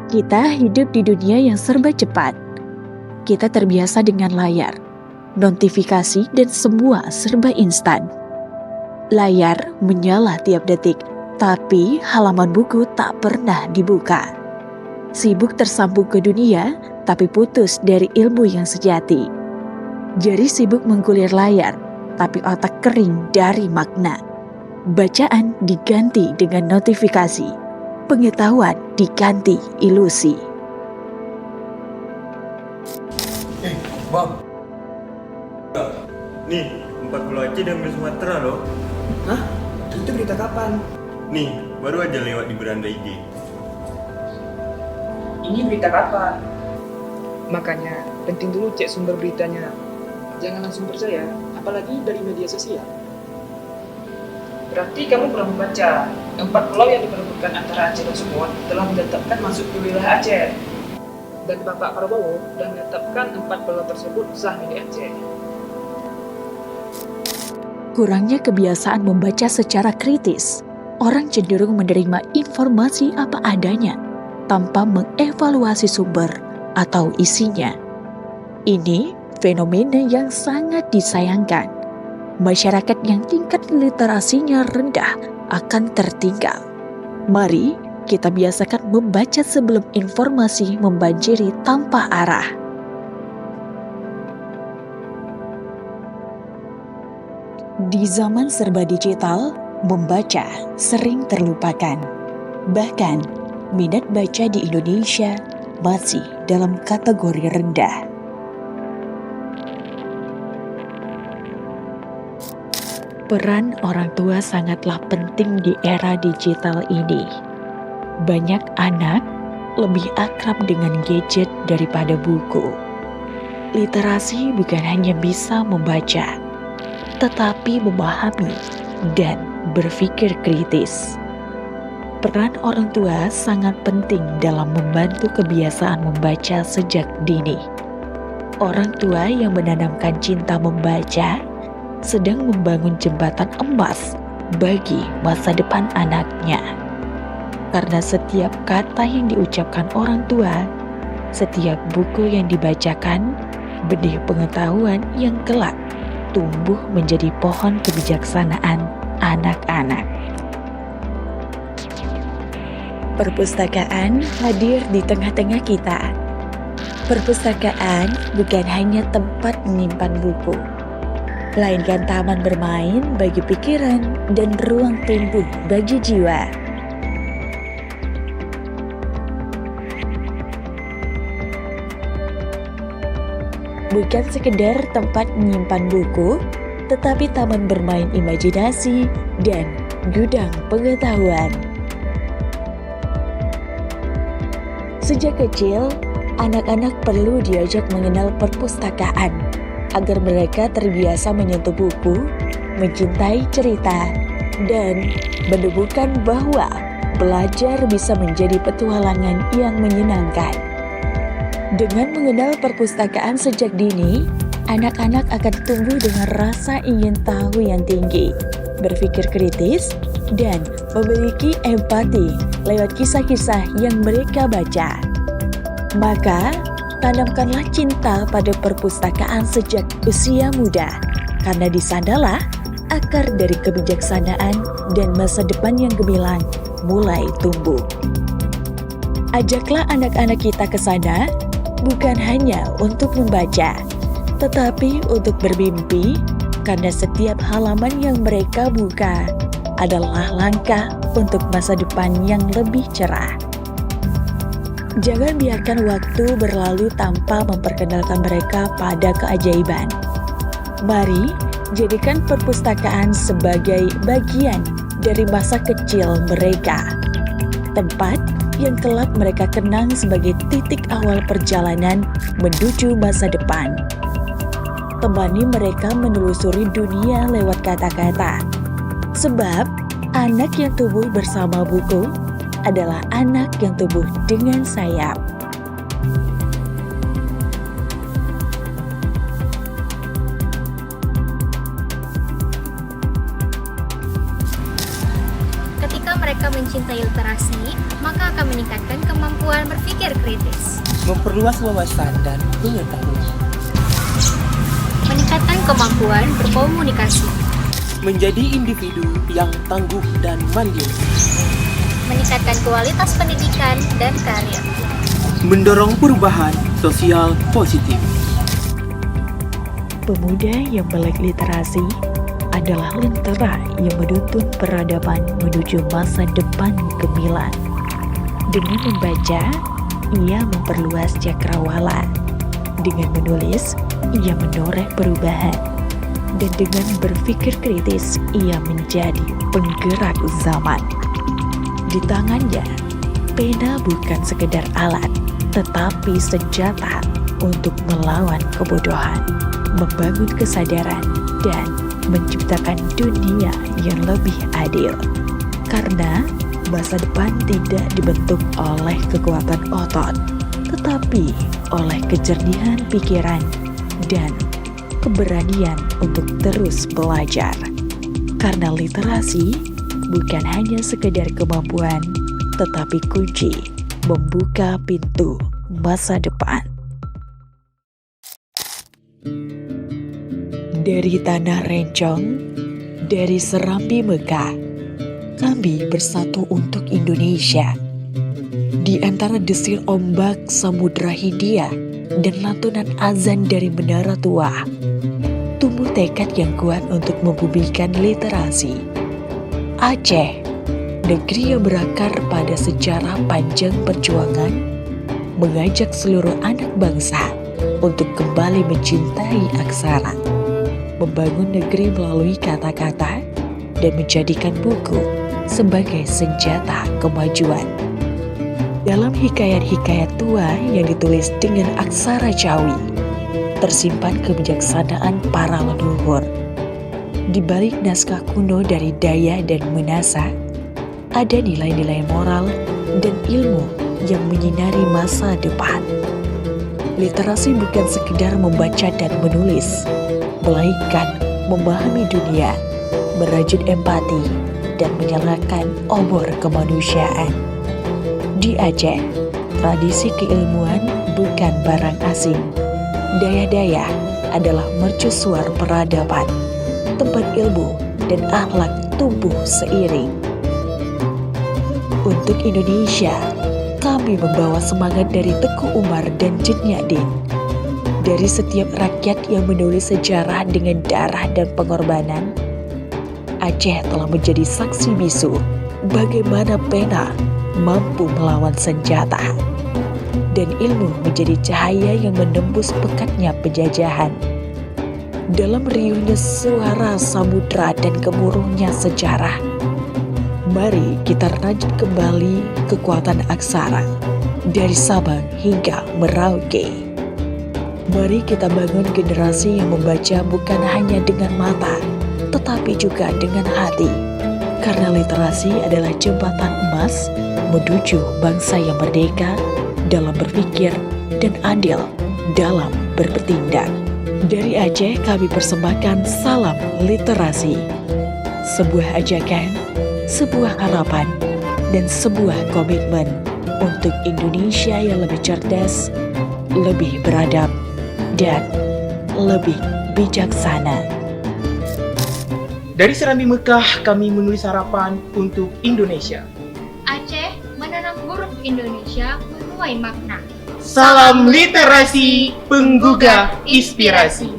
Kita hidup di dunia yang serba cepat. Kita terbiasa dengan layar, notifikasi, dan semua serba instan. Layar menyala tiap detik, tapi halaman buku tak pernah dibuka. Sibuk tersambung ke dunia, tapi putus dari ilmu yang sejati. Jari sibuk menggulir layar, tapi otak kering dari makna. Bacaan diganti dengan notifikasi, pengetahuan diganti ilusi. Bang. Nih, 40 Aceh diambil Sumatera loh. Hah? Itu berita kapan? Nih, baru aja lewat di beranda IG. Ini berita kapan? Makanya penting dulu cek sumber beritanya. Jangan langsung percaya, apalagi dari media sosial. Berarti kamu belum membaca 4 pulau yang diperebutkan antara Aceh dan Sumut telah ditetapkan masuk ke wilayah Aceh. Dan Bapak Prabowo sudah menetapkan 4 pulau tersebut sah milik Aceh. Kurangnya kebiasaan membaca secara kritis, orang cenderung menerima informasi apa adanya tanpa mengevaluasi sumber atau isinya. Ini fenomena yang sangat disayangkan. Masyarakat yang tingkat literasinya rendah akan tertinggal. Mari kita biasakan membaca sebelum informasi membanjiri tanpa arah. Di zaman serba digital, membaca sering terlupakan. Bahkan, minat baca di Indonesia masih dalam kategori rendah. Peran orang tua sangatlah penting di era digital ini. Banyak anak lebih akrab dengan gadget daripada buku. Literasi bukan hanya bisa membaca, tetapi memahami dan berpikir kritis. Peran orang tua sangat penting dalam membantu kebiasaan membaca sejak dini. Orang tua yang menanamkan cinta membaca sedang membangun jembatan emas bagi masa depan anaknya. Karena setiap kata yang diucapkan orang tua, setiap buku yang dibacakan, benih pengetahuan yang kelak tumbuh menjadi pohon kebijaksanaan anak-anak. Perpustakaan hadir di tengah-tengah kita. Perpustakaan bukan hanya tempat menyimpan buku, melainkan taman bermain bagi pikiran dan ruang tumbuh bagi jiwa. Bukan sekedar tempat menyimpan buku, tetapi taman bermain imajinasi dan gudang pengetahuan. Sejak kecil, anak-anak perlu diajak mengenal perpustakaan agar mereka terbiasa menyentuh buku, mencintai cerita, dan menemukan bahwa belajar bisa menjadi petualangan yang menyenangkan. Dengan mengenal perpustakaan sejak dini, anak-anak akan tumbuh dengan rasa ingin tahu yang tinggi, berpikir kritis, dan memiliki empati lewat kisah-kisah yang mereka baca. Maka, tanamkanlah cinta pada perpustakaan sejak usia muda, karena di sanalah akar dari kebijaksanaan dan masa depan yang gemilang mulai tumbuh. Ajaklah anak-anak kita ke sana, bukan hanya untuk membaca, tetapi untuk bermimpi, karena setiap halaman yang mereka buka adalah langkah untuk masa depan yang lebih cerah. Jangan biarkan waktu berlalu tanpa memperkenalkan mereka pada keajaiban. Mari jadikan perpustakaan sebagai bagian dari masa kecil mereka, tempat yang kelak mereka kenang sebagai titik awal perjalanan menuju masa depan. Temani mereka menelusuri dunia lewat kata-kata, sebab anak yang tumbuh bersama buku adalah anak yang tumbuh dengan sayap. Ketika mereka mereka mencintai literasi, maka akan meningkatkan kemampuan berpikir kritis, memperluas wawasan dan pengetahuan, meningkatkan kemampuan berkomunikasi, menjadi individu yang tangguh dan mandiri, meningkatkan kualitas pendidikan dan karir, mendorong perubahan sosial positif. Pemuda yang melek literasi adalah lentera yang menuntun peradaban menuju masa depan gemilang. Dengan membaca, ia memperluas cakrawala. Dengan menulis, ia menoreh perubahan. Dan dengan berpikir kritis, ia menjadi penggerak zaman. Di tangannya, pena bukan sekedar alat, tetapi senjata untuk melawan kebodohan, membangun kesadaran, dan menciptakan dunia yang lebih adil. Karena masa depan tidak dibentuk oleh kekuatan otot, tetapi oleh kejernihan pikiran dan keberanian untuk terus belajar. Karena literasi bukan hanya sekedar kemampuan, tetapi kunci membuka pintu masa depan. Dari tanah rencong, dari Serambi Mekah, kami bersatu untuk Indonesia. Di antara desir ombak Samudra Hindia dan lantunan azan dari Menara Tua, tumbuh tekad yang kuat untuk membumikan literasi. Aceh, negeri yang berakar pada sejarah panjang perjuangan, mengajak seluruh anak bangsa untuk kembali mencintai aksara, membangun negeri melalui kata-kata, dan menjadikan buku sebagai senjata kemajuan. Dalam hikayat-hikayat tua yang ditulis dengan aksara Jawi, tersimpan kebijaksanaan para leluhur. Di balik naskah kuno dari Daya dan Menasa, ada nilai-nilai moral dan ilmu yang menyinari masa depan. Literasi bukan sekedar membaca dan menulis, melainkan memahami dunia, merajut empati, dan menyalakan obor kemanusiaan. Di Aceh, tradisi keilmuan bukan barang asing. Daya-daya adalah mercusuar peradaban, tempat ilmu dan akhlak tumbuh seiring. Untuk Indonesia, kami membawa semangat dari Teguh Umar dan Jin Nyadin. Dari setiap rakyat yang menulis sejarah dengan darah dan pengorbanan, Aceh telah menjadi saksi bisu bagaimana pena mampu melawan senjata, dan ilmu menjadi cahaya yang menembus pekatnya penjajahan. Dalam riuhnya suara samudra dan gemuruhnya sejarah, mari kita rajut kembali kekuatan aksara dari Sabang hingga Merauke. Mari kita bangun generasi yang membaca bukan hanya dengan mata, tetapi juga dengan hati. Karena literasi adalah jembatan emas menuju bangsa yang merdeka dalam berpikir dan adil dalam bertindak. Dari Aceh kami persembahkan salam literasi. Sebuah ajakan, sebuah harapan, dan sebuah komitmen untuk Indonesia yang lebih cerdas, lebih beradab, dan lebih bijaksana. Dari Serambi Mekah, kami menulis harapan untuk Indonesia. Aceh menanam huruf Indonesia menuai makna. Salam literasi, penggugah inspirasi.